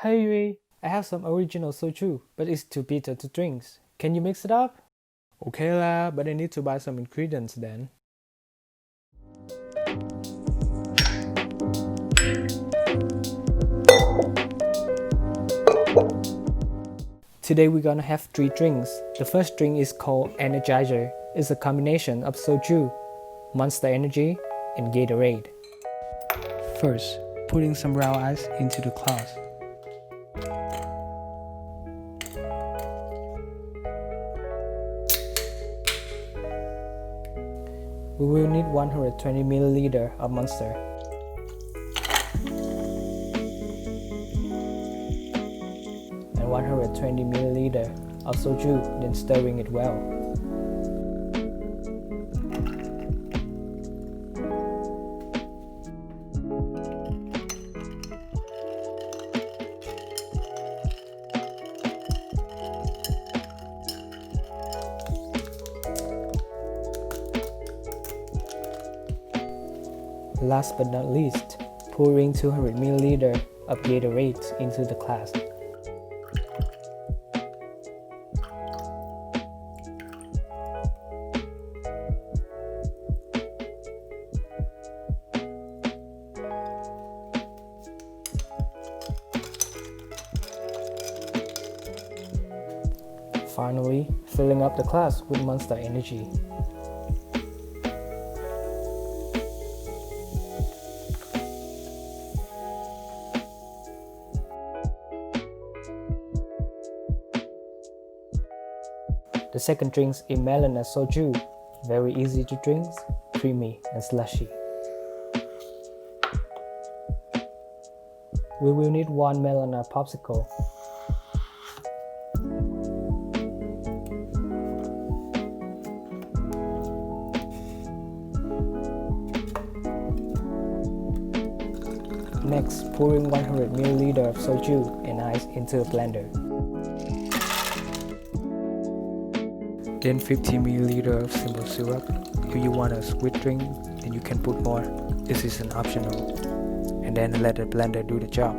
Hey Yui, I have some original soju, but it's too bitter to drink. Can you mix it up? Okay lah, but I need to buy some ingredients then. Today we're gonna have 3 drinks. The first drink is called Energizer. It's a combination of soju, Monster Energy, and Gatorade. First, putting some raw ice into the glass. We will need 120 ml of Monster. And 120 ml of soju, then stirring it well. Last but not least, pouring 200 ml of Gatorade into the glass. Finally, filling up the glass with Monster Energy. The second drink is Melona Soju, very easy to drink, creamy and slushy. We will need 1 Melona Popsicle. Next, pouring 100 ml of soju and ice into a blender. Then 50 ml of simple syrup. If you want a sweet drink, then you can put more. This is an optional. And then let the blender do the job.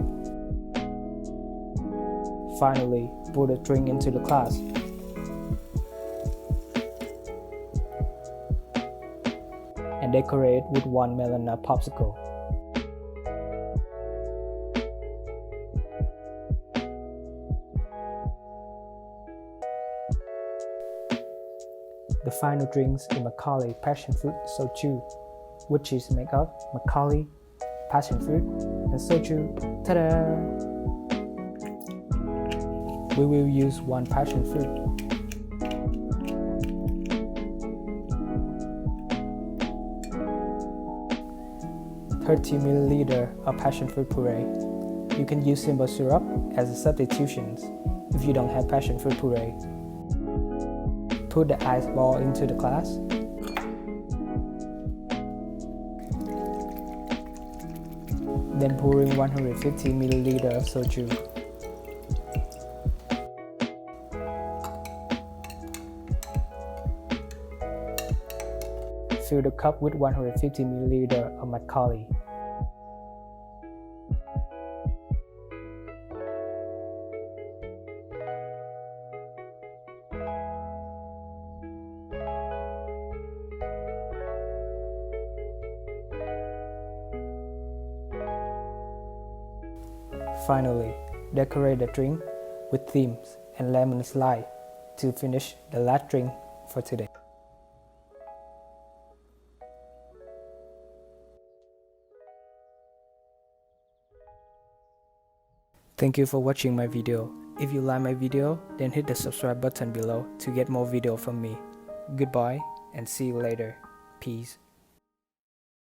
Finally, pour the drink into the glass. And decorate with 1 Melona Popsicle. The final drinks is Makgeolli passion fruit soju, which is made of Makgeolli, passion fruit, and soju. Ta-da! We will use 1 passion fruit. $30 ml of passion fruit puree. You can use simple syrup as a substitution if you don't have passion fruit puree. Put the ice ball into the glass. Then pouring 150 ml of soju. Fill the cup with 150 ml of Makgeolli. Finally, decorate the drink with themes and lemon slide to finish the last drink for today. Thank you for watching my video. If you like my video, then hit the subscribe button below to get more video from me. Goodbye and see you later. Peace.